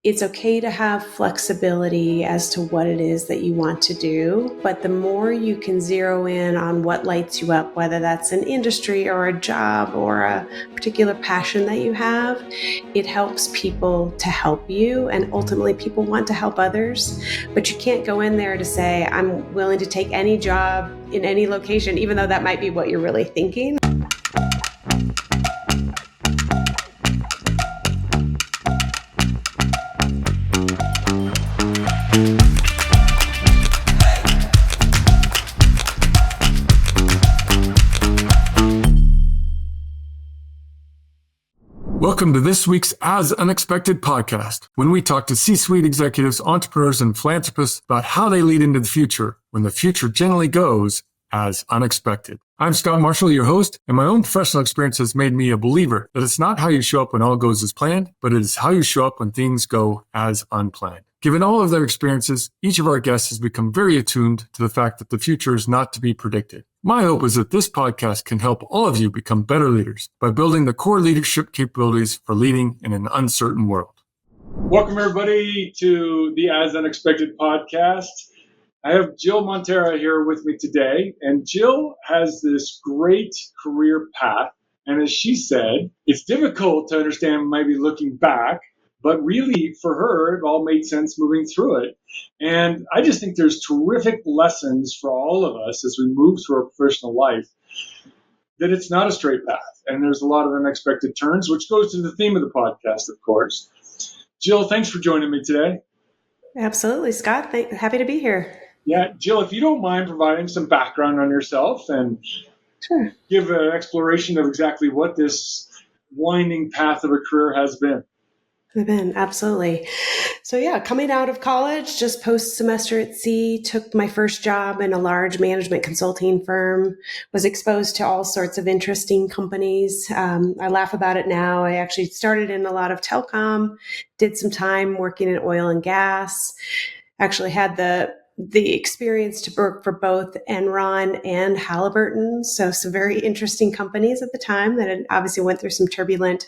it's okay to have flexibility as to what it is that you want to do, but the more you can zero in on what lights you up, whether that's an industry or a job or a particular passion that you have, it helps people to help you, and ultimately people want to help others. But you can't go in there to say, I'm willing to take any job in any location, even though that might be what you're really thinking. Welcome to this week's As Unexpected podcast, when we talk to C-suite executives, entrepreneurs, and philanthropists about how they lead into the future when the future generally goes as unexpected. I'm Scott Marshall, your host, and my own professional experience has made me a believer that it's not how you show up when all goes as planned, but it is how you show up when things go as unplanned. Given all of their experiences, each of our guests has become very attuned to the fact that the future is not to be predicted. My hope is that this podcast can help all of you become better leaders by building the core leadership capabilities for leading in an uncertain world. Welcome, everybody, to the As Unexpected podcast. I have Jill Montera here with me today, and Jill has this great career path. And as she said, it's difficult to understand maybe looking back, but really for her, it all made sense moving through it. And I just think there's terrific lessons for all of us as we move through our professional life, that it's not a straight path. And there's a lot of unexpected turns, which goes to the theme of the podcast, of course. Jill, thanks for joining me today. Absolutely, Scott. Happy to be here. Yeah, Jill, if you don't mind providing some background on yourself and Sure. give an exploration of exactly what this winding path of a career has been. Absolutely. So coming out of college, just post semester at sea, took my first job in a large management consulting firm, was exposed to all sorts of interesting companies. I laugh about it now. I actually started in a lot of telecom, did some time working in oil and gas, actually had the experience to work for both Enron and Halliburton. So some very interesting companies at the time that had obviously went through some turbulent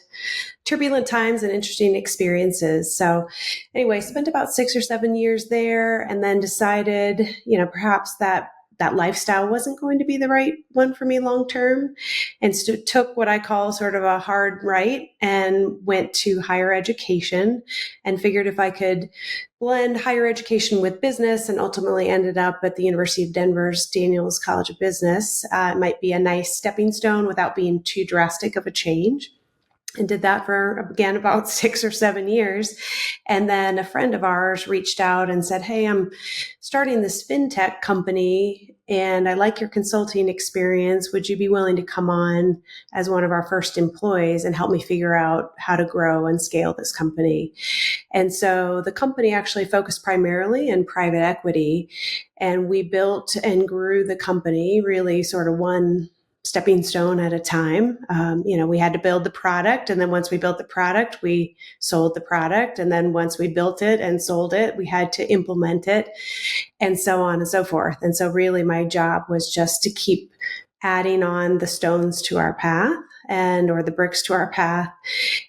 times and interesting experiences. So anyway, spent about 6 or 7 years there, and then decided, perhaps that lifestyle wasn't going to be the right one for me long term, and took what I call sort of a hard right and went to higher education, and figured if I could blend higher education with business, and ultimately ended up at the University of Denver's Daniels College of Business, it might be a nice stepping stone without being too drastic of a change. And did that for, again, about 6 or 7 years. And then a friend of ours reached out and said, hey, I'm starting this fintech company and I like your consulting experience. Would you be willing to come on as one of our first employees and help me figure out how to grow and scale this company? And so the company actually focused primarily in private equity, and we built and grew the company really sort of one stepping stone at a time. We had to build the product. And then once we built the product, we sold the product. And then once we built it and sold it, we had to implement it, and so on and so forth. And so really my job was just to keep adding on the stones to our path or the bricks to our path,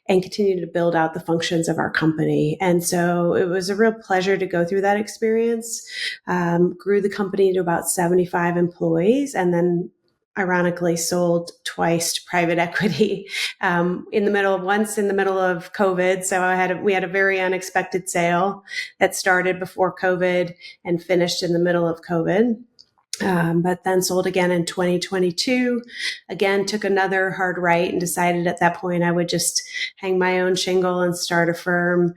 and continue to build out the functions of our company. And so it was a real pleasure to go through that experience. Grew the company to about 75 employees, and then ironically sold twice to private equity once in the middle of COVID. So we had a very unexpected sale that started before COVID and finished in the middle of COVID. But then sold again in 2022, again, took another hard right and decided at that point I would just hang my own shingle and start a firm,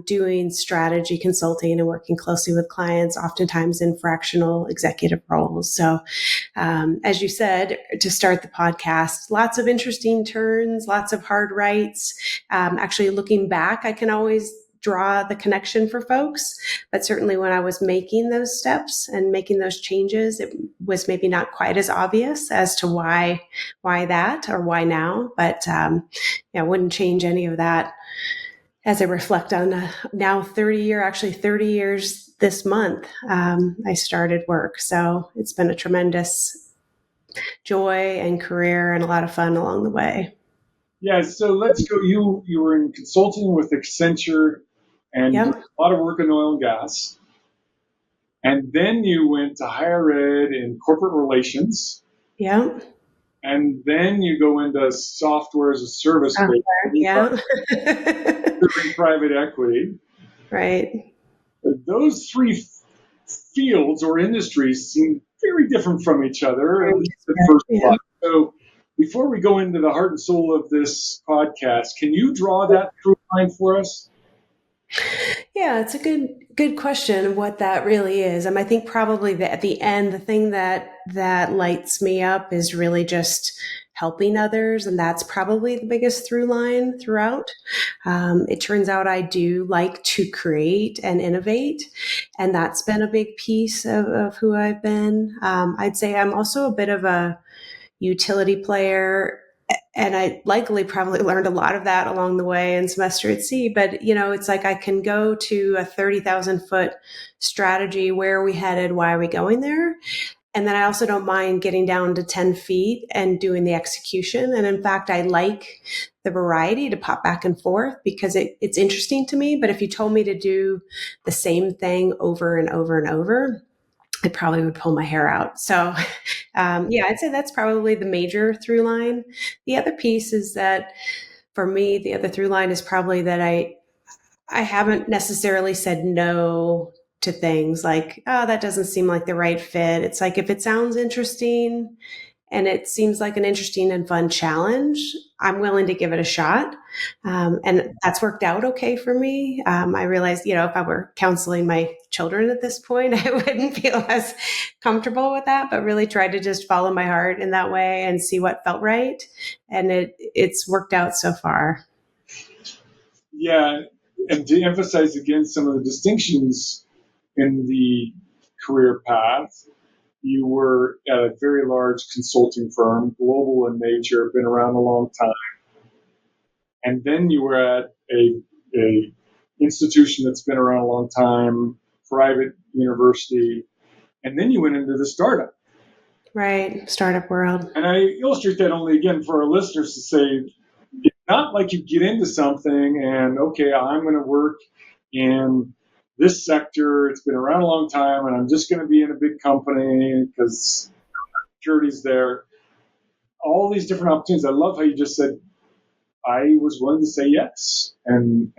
doing strategy consulting and working closely with clients, oftentimes in fractional executive roles. So, as you said, to start the podcast, lots of interesting turns, lots of hard rights. Actually, looking back, I can always draw the connection for folks. But certainly when I was making those steps and making those changes, it was maybe not quite as obvious as to why that or why now. But I wouldn't change any of that as I reflect on now 30 years this month, I started work. So it's been a tremendous joy and career and a lot of fun along the way. Yeah, so let's go. You were in consulting with Accenture. and did Yep. a lot of work in oil and gas. And then you went to higher ed in corporate relations. Yep. And then you go into software as a service, basically, Yeah. serving private equity. Right. Those three fields or industries seem very different from each other, at Very least at disparate. first Yeah. glance. So, before we go into the heart and soul of this podcast, can you draw that through line for us? Yeah, it's a good question of what that really is. I think probably at the end, the thing that lights me up is really just helping others, and that's probably the biggest through line throughout. It turns out I do like to create and innovate, and that's been a big piece of who I've been. I'd say I'm also a bit of a utility player, and I likely probably learned a lot of that along the way in semester at sea. But it's like I can go to a 30,000 foot strategy. Where are we headed? Why are we going there? And then I also don't mind getting down to 10 feet and doing the execution. And in fact, I like the variety to pop back and forth because it's interesting to me. But if you told me to do the same thing over and over and over, I probably would pull my hair out. So, yeah, I'd say that's probably the major through line. The other piece is that for me, the other through line is probably that I haven't necessarily said no to things like, oh, that doesn't seem like the right fit. It's like if it sounds interesting and it seems like an interesting and fun challenge, I'm willing to give it a shot. And that's worked out okay for me. I realized, if I were counseling my children at this point, I wouldn't feel as comfortable with that, but really tried to just follow my heart in that way and see what felt right. And it's worked out so far. Yeah, and to emphasize again some of the distinctions in the career path, you were at a very large consulting firm, global in nature, been around a long time. And then you were at a institution that's been around a long time, private university, and then you went into the startup. Right. Startup world. And I illustrate that only again for our listeners to say, it's not like you get into something and, okay, I'm going to work in this sector. It's been around a long time and I'm just going to be in a big company because security's there. All these different opportunities. I love how you just said, I was willing to say yes and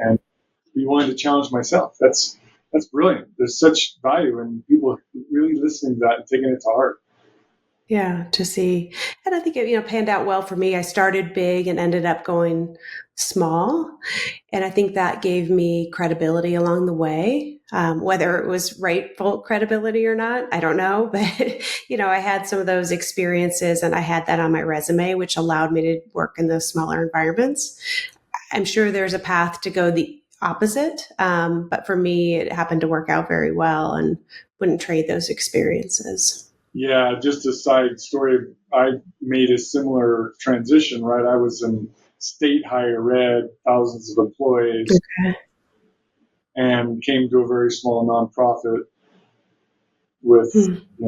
be willing to challenge myself. That's brilliant. There's such value in people really listening to that and taking it to heart. Yeah, to see. And I think it, panned out well for me. I started big and ended up going small. And I think that gave me credibility along the way. Whether it was rightful credibility or not, I don't know. But, I had some of those experiences and I had that on my resume, which allowed me to work in those smaller environments. I'm sure there's a path to go the opposite. But for me, it happened to work out very well and wouldn't trade those experiences. Yeah, just a side story. I made a similar transition, right? I was in state higher ed, thousands of employees, Okay. and came to a very small nonprofit with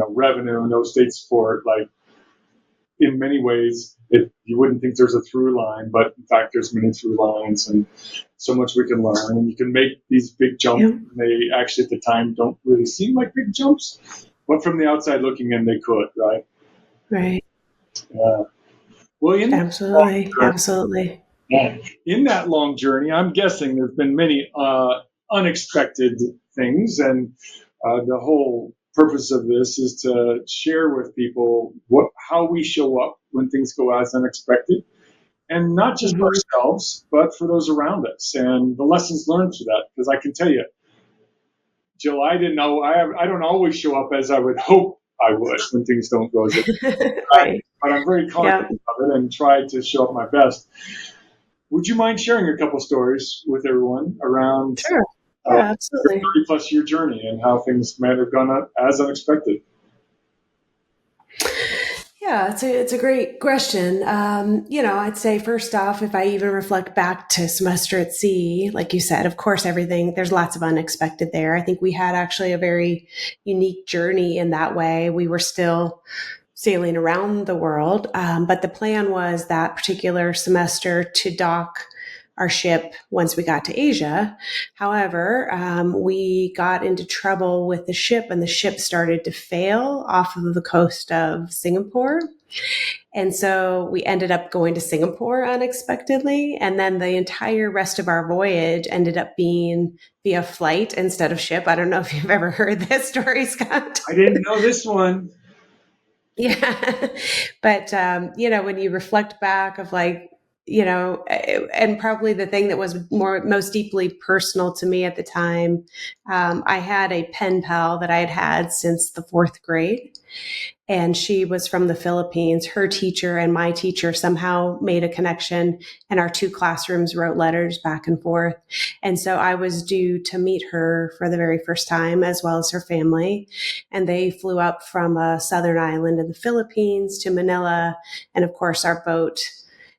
revenue, no state support. Like in many ways, you wouldn't think there's a through line, but in fact, there's many through lines, and so much we can learn. And you can make these big jumps. Yep. They actually at the time don't really seem like big jumps, but from the outside looking in, they could, right? Right. Well, Absolutely. Absolutely. in that long journey, I'm guessing there's been many unexpected things, and the whole purpose of this is to share with people how we show up when things go as unexpected, and not just for Hmm. ourselves, but for those around us, and the lessons learned through that. Because I can tell you, Jill, I didn't know. I don't always show up as I would hope I would when things don't go as Right. but I'm very conscious Yeah. of it and try to show up my best. Would you mind sharing a couple stories with everyone around Sure. your Yeah, absolutely. 30+ year journey and how things might have gone up as unexpected? Yeah, it's a great question. I'd say first off, if I even reflect back to semester at sea, like you said, of course, there's lots of unexpected there. I think we had actually a very unique journey in that way. We were still sailing around the world, but the plan was that particular semester to dock our ship once we got to Asia. However, we got into trouble with the ship, and the ship started to fail off of the coast of Singapore. And so we ended up going to Singapore unexpectedly. And then the entire rest of our voyage ended up being via flight instead of ship. I don't know if you've ever heard this story, Scott. I didn't know this one. Yeah. But, when you reflect back of like, and probably the thing that was most deeply personal to me at the time, I had a pen pal that I had since the fourth grade. And she was from the Philippines. Her teacher and my teacher somehow made a connection, and our two classrooms wrote letters back and forth. And so I was due to meet her for the very first time, as well as her family. And they flew up from a southern island in the Philippines to Manila. And of course, our boat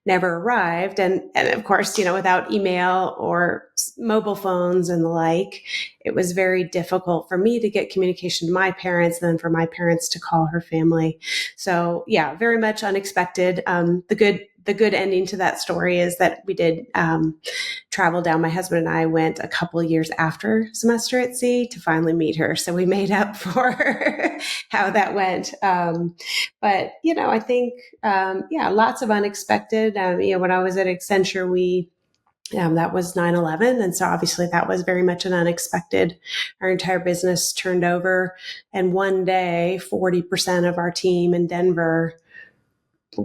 never arrived. And of course, without email or mobile phones and the like, it was very difficult for me to get communication to my parents and then for my parents to call her family. So yeah, very much unexpected. The good ending to that story is that we did travel down. My husband and I went a couple of years after Semester at Sea to finally meet her. So we made up for how that went. But, I think, lots of unexpected. When I was at Accenture, that was 9/11. And so obviously that was very much an unexpected. Our entire business turned over. And one day, 40% of our team in Denver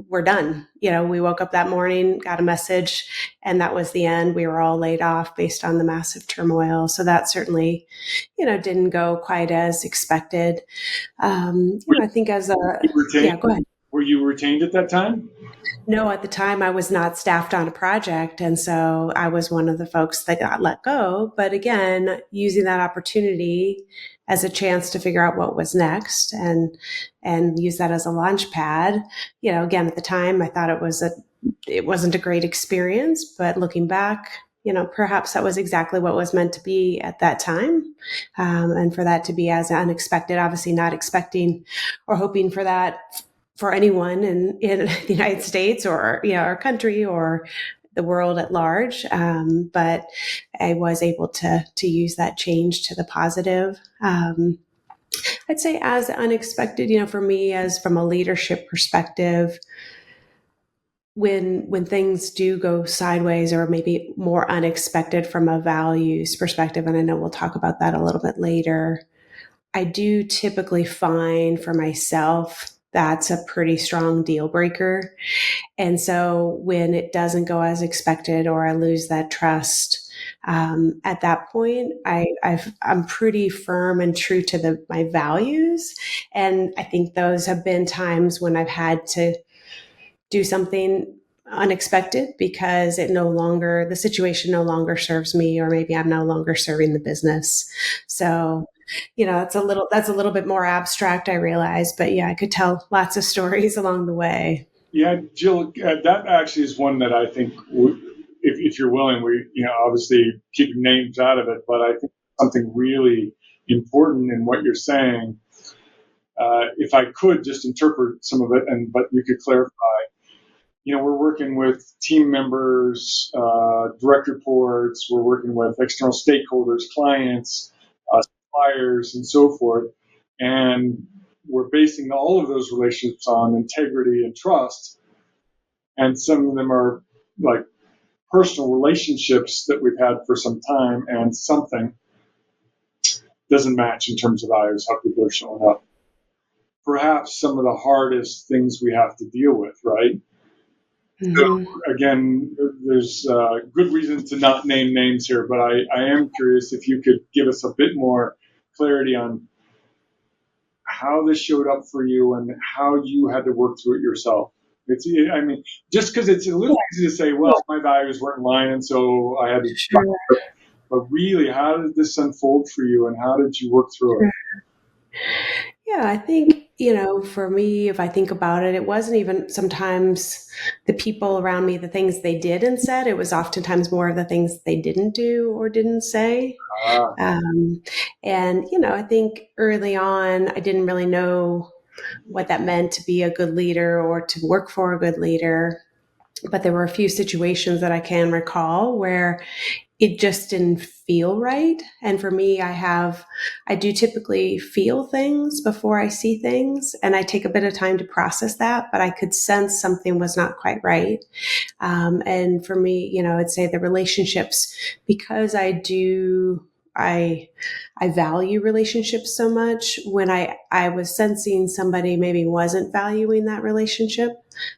were done. We woke up that morning, got a message, and that was the end. We were all laid off based on the massive turmoil. So that certainly, didn't go quite as expected. I think as yeah, go ahead. Were you retained at that time? No, at the time I was not staffed on a project. And so I was one of the folks that got let go. But again, using that opportunity as a chance to figure out what was next and use that as a launch pad. Again, at the time I thought it wasn't a great experience, but looking back, perhaps that was exactly what was meant to be at that time. And for that to be as unexpected, obviously not expecting or hoping for that for anyone in the United States or, our country or the world at large. But I was able to use that change to the positive. I'd say as unexpected, for me, as from a leadership perspective, when things do go sideways or maybe more unexpected from a values perspective, and I know we'll talk about that a little bit later, I do typically find for myself that's a pretty strong deal breaker. And so when it doesn't go as expected or I lose that trust, at that point, I'm pretty firm and true to my values. And I think those have been times when I've had to do something unexpected because the situation no longer serves me, or maybe I'm no longer serving the business. So that's a little bit more abstract, I realize, but yeah, I could tell lots of stories along the way. Yeah, Jill, that actually is one that I think, if you're willing, we obviously keep names out of it, but I think something really important in what you're saying. If I could just interpret some of it, but you could clarify. We're working with team members, direct reports. We're working with external stakeholders, clients, suppliers, and so forth. And we're basing all of those relationships on integrity and trust. And some of them are like personal relationships that we've had for some time, and something doesn't match in terms of values, how people are showing up. Perhaps some of the hardest things we have to deal with, right? Mm-hmm. So again, there's good reason to not name names here, but I am curious if you could give us a bit more clarity on how this showed up for you and how you had to work through it yourself. Just because it's a little easy to say, well, my values weren't in line, and so I had to. Sure. But really, how did this unfold for you, and how did you work through it? Yeah, I think, for me, if I think about it, it wasn't even sometimes the people around me, the things they did and said. It was oftentimes more of the things they didn't do or didn't say. And, I think early on, I didn't really know what that meant to be a good leader or to work for a good leader. but there were a few situations that I can recall where it just didn't feel right. And for me, I do typically feel things before I see things, and I take a bit of time to process that, but I could sense something was not quite right. And for me, I'd say the relationships, because I value relationships so much. When I was sensing somebody maybe wasn't valuing that relationship,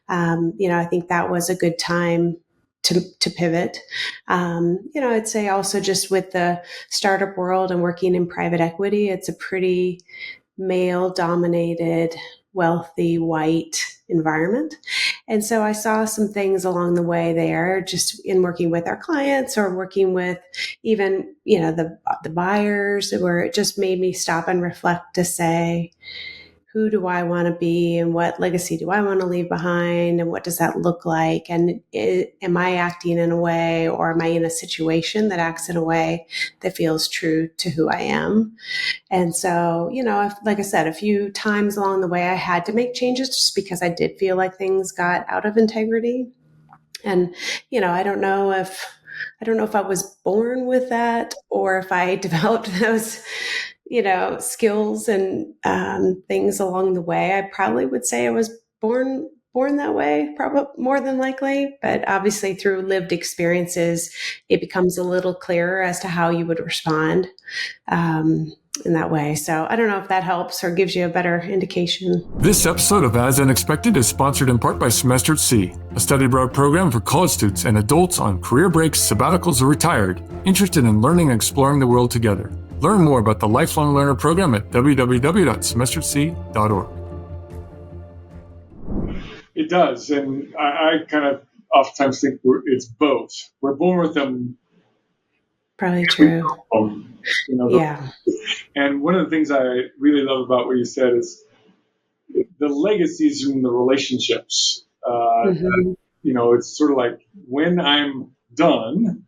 I think that was a good time to pivot. I'd say also just with the startup world and working in private equity, it's a pretty male dominated, wealthy, white environment. And so I saw some things along the way there, just in working with our clients or working with even, the buyers, where it just made me stop and reflect to say, who do I want to be and what legacy do I want to leave behind and what does that look like? And am I acting in a way, or am I in a situation that acts in a way that feels true to who I am? And so, like I said, a few times along the way, I had to make changes just because I did feel like things got out of integrity. And, I don't know if I was born with that or if I developed those, skills and things along the way. I probably would say I was born that way, probably more than likely. But obviously, through lived experiences, it becomes a little clearer as to how you would respond in that way. So I don't know if that helps or gives you a better indication. This episode of As Unexpected is sponsored in part by Semester at Sea, a study abroad program for college students and adults on career breaks, sabbaticals, or retired, interested in learning and exploring the world together. Learn more about the Lifelong Learner program at www.semesteratSea.org. It does, and I kind of oftentimes think it's both. We're born with them. Probably true. Yeah. And one of the things I really love about what you said is the legacies in the relationships. Mm-hmm. It's sort of like when I'm done.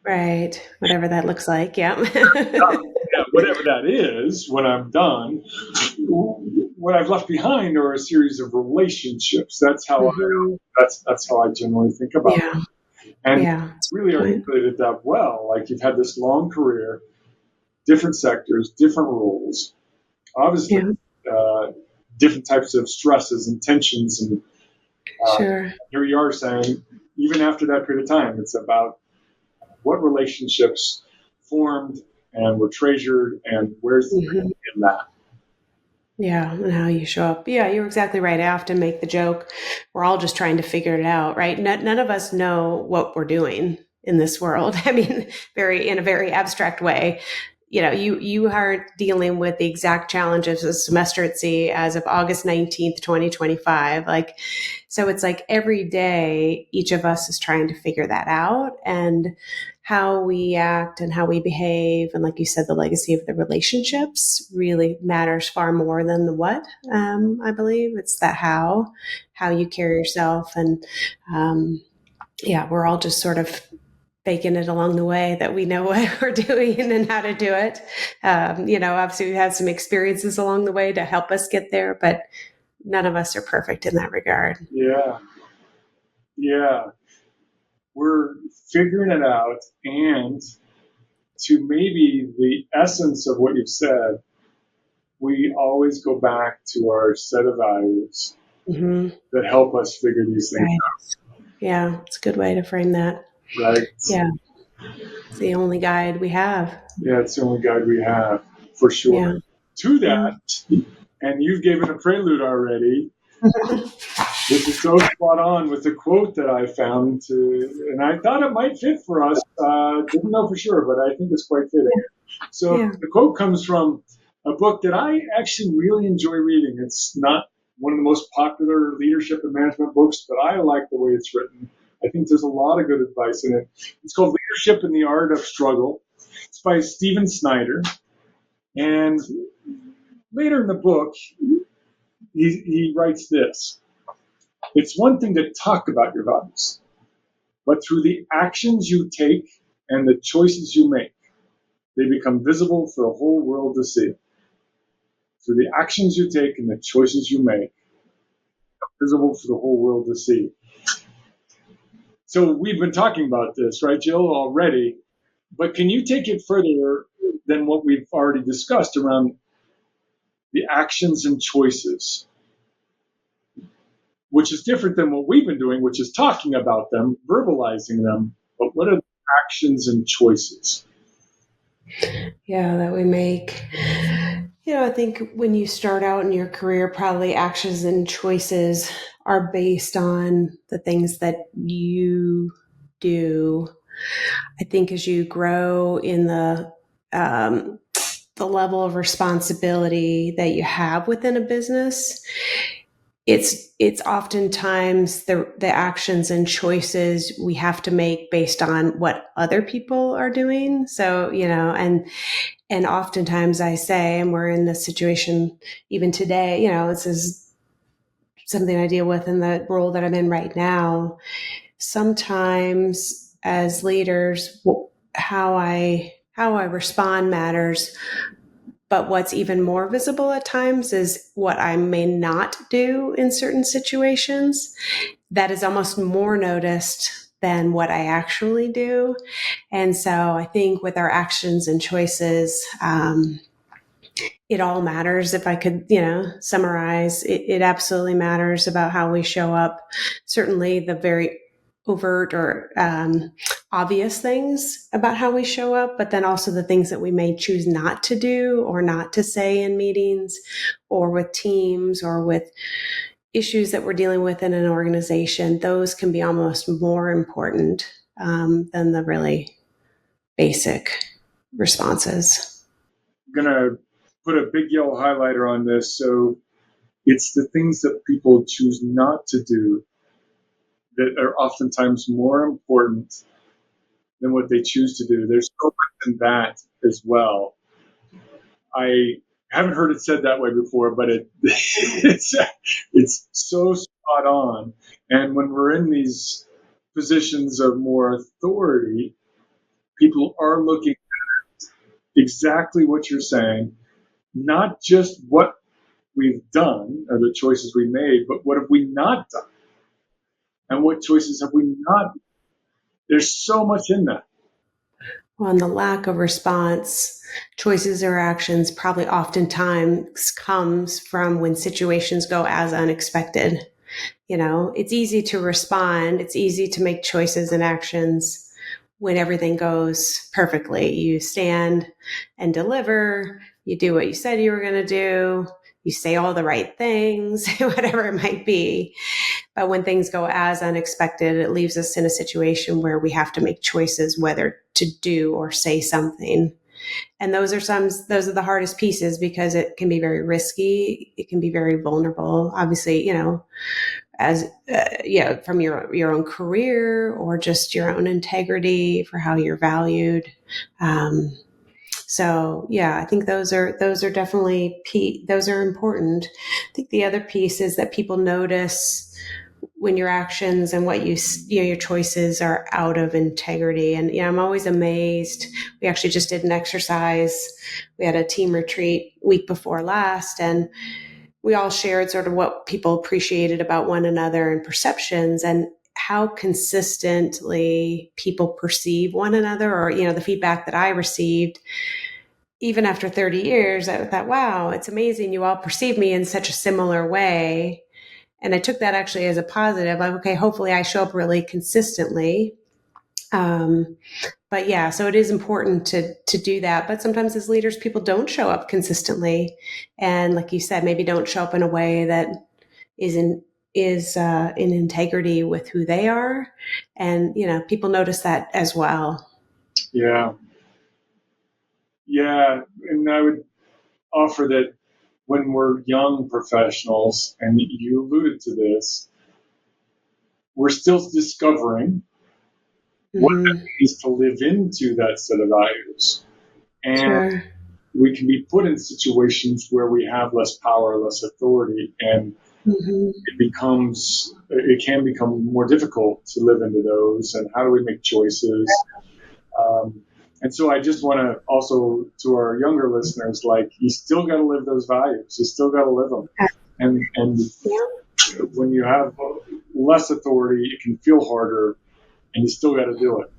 Right. Whatever that looks like. Yeah. Yeah, whatever that is, when I'm done, what I've left behind are a series of relationships. That's how Mm-hmm. that's how I generally think about Yeah. it. And Yeah. That's a really good point. articulated that well. Like, you've had this long career, different sectors, different roles, obviously, Yeah. different types of stresses and tensions. And Sure. here you are saying, even after that period of time, it's about what relationships formed and were treasured, and where's the Mm-hmm. in that. Yeah, and how you show up. Yeah, you're exactly right. I often make the joke, we're all just trying to figure it out, right? None of us know what we're doing in this world. I mean, in a very abstract way. You are dealing with the exact challenges of Semester at Sea as of August 19th, 2025. So it's like every day, each of us is trying to figure that out, and how we act and how we behave. And like you said, the legacy of the relationships really matters far more than the what. I believe it's the how you carry yourself. And we're all just sort of faking it along the way that we know what we're doing and how to do it. Obviously we've had some experiences along the way to help us get there, but none of us are perfect in that regard. Yeah. Yeah. We're figuring it out. And to maybe the essence of what you've said, we always go back to our set of values Mm-hmm. that help us figure these things Right. Yeah, it's a good way to frame that. out, right? Yeah, it's the only guide we have. Yeah, it's the only guide we have, for sure. Yeah. To Yeah. that, and you've given a prelude already, this is so spot on with the quote that I found, and I thought it might fit for us. Didn't know for sure, but I think it's quite fitting. So Yeah. the quote comes from a book that I actually really enjoy reading. It's not one of the most popular leadership and management books, but I like the way it's written. I think there's a lot of good advice in it. It's called Leadership and the Art of Struggle. It's by Stephen Snyder. And later in the book, he writes this. It's one thing to talk about your values, but through the actions you take and the choices you make, they become visible for the whole world to see. Through the actions you take and the choices you make, visible for the whole world to see. So we've been talking about this, right, Jill, already, but can you take it further than what we've already discussed around the actions and choices, which is different than what we've been doing, which is talking about them, verbalizing them. But what are the actions and choices? Yeah, that we make. I think when you start out in your career, probably actions and choices are based on the things that you do. I think as you grow in the level of responsibility that you have within a business, it's oftentimes the actions and choices we have to make based on what other people are doing. So, and oftentimes I say, and we're in this situation even today, this is something I deal with in the role that I'm in right now. Sometimes as leaders, how I respond matters. But what's even more visible at times is what I may not do in certain situations. That is almost more noticed than what I actually do. And so I think with our actions and choices, it all matters. If I could, summarize, it absolutely matters about how we show up. Certainly the very overt or obvious things about how we show up, but then also the things that we may choose not to do or not to say in meetings or with teams or with issues that we're dealing with in an organization. Those can be almost more important than the really basic responses. I'm going to put a big yellow highlighter on this. So it's the things that people choose not to do that are oftentimes more important than what they choose to do. There's so much in that as well. I haven't heard it said that way before, but it's so spot on. And when we're in these positions of more authority, people are looking at exactly what you're saying, not just what we've done or the choices we made, but what have we not done? And what choices have we not? There's so much in that. Well, and the lack of response, choices or actions probably oftentimes comes from when situations go as unexpected. It's easy to respond. It's easy to make choices and actions when everything goes perfectly. You stand and deliver. You do what you said you were going to do. You say all the right things, whatever it might be. But when things go as unexpected, it leaves us in a situation where we have to make choices whether to do or say something. And those are the hardest pieces because it can be very risky. It can be very vulnerable. Obviously, as from your own career or just your own integrity for how you're valued. So yeah, I think those are definitely those are important. I think the other piece is that people notice when your actions and what your choices are out of integrity. And I'm always amazed. We actually just did an exercise. We had a team retreat week before last, and we all shared sort of what people appreciated about one another and perceptions and how consistently people perceive one another, or the feedback that I received even after 30 years. I thought, wow, it's amazing you all perceive me in such a similar way. And I took that actually as a positive. Like, okay, hopefully I show up really consistently. But yeah, so it is important to do that. But sometimes as leaders, people don't show up consistently, and like you said, maybe don't show up in a way that is in integrity with who they are, and people notice that as well. Yeah. Yeah. And I would offer that when we're young professionals, and you alluded to this, we're still discovering what it Mm-hmm. means to live into that set of values. And Sure. we can be put in situations where we have less power, less authority, and Mm-hmm. it can become more difficult to live into those. And how do we make choices? And so I just want to also, to our younger listeners, like, you still got to live those values. You still got to live them. And Yeah. when you have less authority, it can feel harder. and you still got to do it.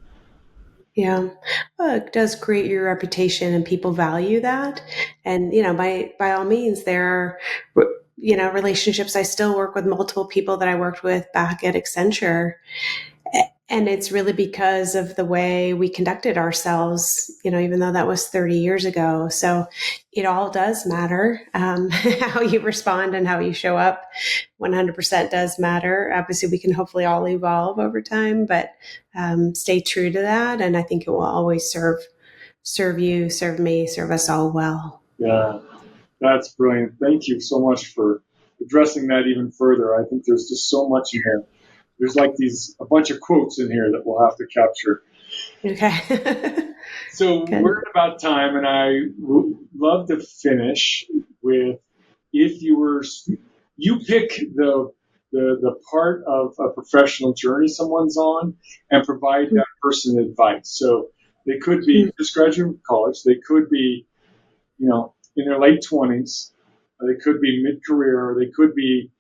Yeah. Well, it does create your reputation and people value that. And, by all means, there are, relationships. I still work with multiple people that I worked with back at Accenture. And it's really because of the way we conducted ourselves, even though that was 30 years ago. So it all does matter. How you respond and how you show up 100% does matter. Obviously, we can hopefully all evolve over time, but stay true to that. And I think it will always serve you, serve me, serve us all well. Yeah, that's brilliant. Thank you so much for addressing that even further. I think there's just so much in here. There's like a bunch of quotes in here that we'll have to capture. Okay. So Good. we're at about time, and I would love to finish with, if you pick the part of a professional journey someone's on and provide that person advice. So they could be just graduating from college. They could be, in their late 20s. They could be mid-career. Or they could be,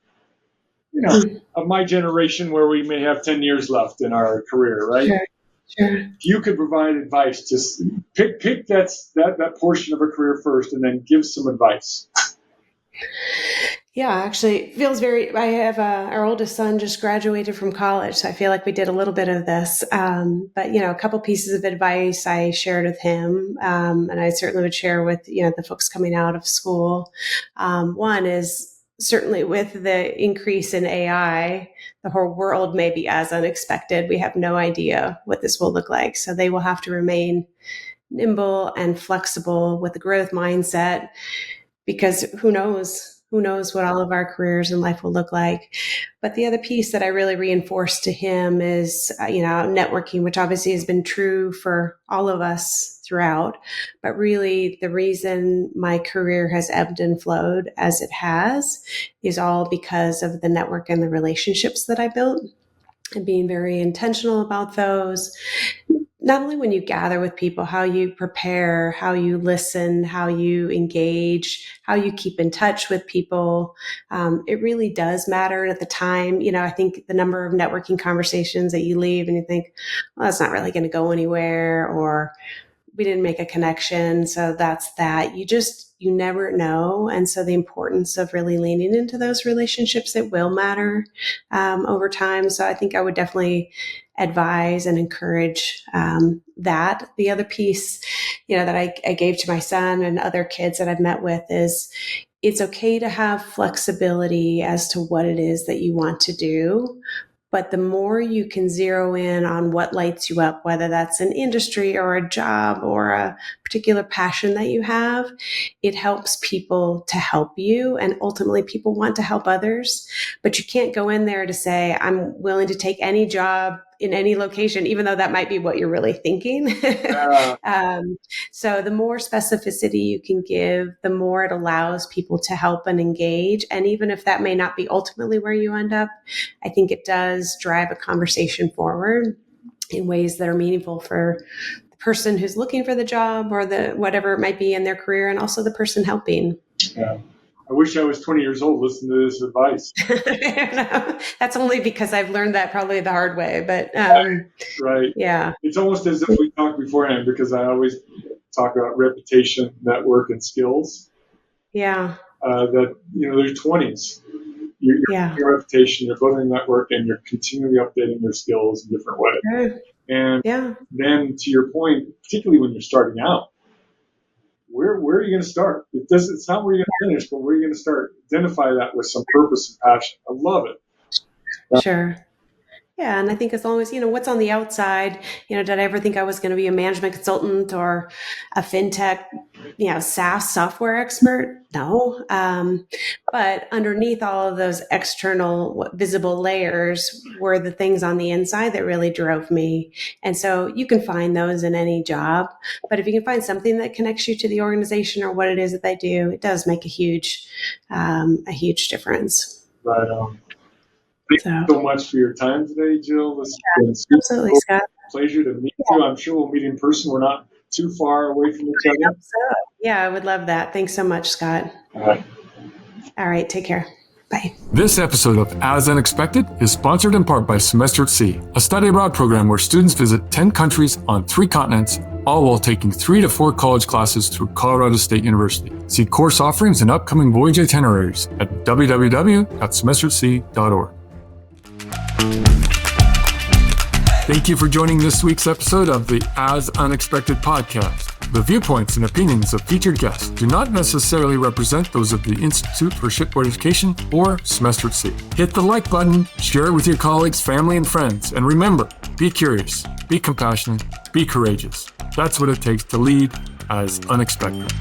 of my generation where we may have 10 years left in our career, right? Sure. If you could provide advice, just pick that portion of a career first and then give some advice. Yeah, actually, it feels very. I have our oldest son just graduated from college, so I feel like we did a little bit of this. But a couple pieces of advice I shared with him, and I certainly would share with the folks coming out of school. One is certainly with the increase in AI, the whole world may be as unexpected. We have no idea what this will look like, so they will have to remain nimble and flexible with a growth mindset, because who knows what all of our careers in life will look like. But the other piece that I really reinforced to him is, networking, which obviously has been true for all of us throughout. But really, the reason my career has ebbed and flowed as it has is all because of the network and the relationships that I built, and being very intentional about those. Not only when you gather with people, how you prepare, how you listen, how you engage, how you keep in touch with people. It really does matter. And at the time, I think the number of networking conversations that you leave and you think, well, that's not really going to go anywhere, or we didn't make a connection. So that's that. You never know. And so the importance of really leaning into those relationships that will matter over time. So I think I would definitely advise and encourage that. The other piece, that I gave to my son and other kids that I've met with is, it's okay to have flexibility as to what it is that you want to do. But the more you can zero in on what lights you up, whether that's an industry or a job or a particular passion that you have, it helps people to help you. And ultimately, people want to help others. But you can't go in there to say, I'm willing to take any job in any location, even though that might be what you're really thinking. So the more specificity you can give, the more it allows people to help and engage. And even if that may not be ultimately where you end up, I think it does drive a conversation forward in ways that are meaningful for the person who's looking for the job or the whatever it might be in their career, and also the person helping. Yeah. I wish I was 20 years old listening to this advice. That's only because I've learned that probably the hard way, but right. Yeah. It's almost as if we talked beforehand, because I always talk about reputation, network, and skills. Yeah. That, there's 20s. You're building your reputation, you're building a network, and you're continually updating your skills in different ways. Sure. And then, to your point, particularly when you're starting out, where are you going to start? It's not where you're going to finish, but where are you going to start? Identify that with some purpose and passion. I love it. Sure. Yeah. And I think as long as, what's on the outside, did I ever think I was going to be a management consultant or a fintech, SaaS software expert? No. But underneath all of those external visible layers were the things on the inside that really drove me. And so you can find those in any job, but if you can find something that connects you to the organization or what it is that they do, it does make a huge difference. Right on. Thank you so much for your time today, Jill. It's been absolutely, Scott. Pleasure to meet you. I'm sure we'll meet in person. We're not too far away from each other. Yeah, I would love that. Thanks so much, Scott. All right. All right. Take care. Bye. This episode of As Unexpected is sponsored in part by Semester at Sea, a study abroad program where students visit 10 countries on 3 continents, all while taking 3 to 4 college classes through Colorado State University. See course offerings and upcoming voyage itineraries at www.semesteratsea.org. Thank you for joining this week's episode of the As Unexpected podcast. The viewpoints and opinions of featured guests do not necessarily represent those of the Institute for Shipboard Education or Semester at Sea. Hit the like button, share it with your colleagues, family, and friends, and remember, be curious, be compassionate, be courageous. That's what it takes to lead as unexpected.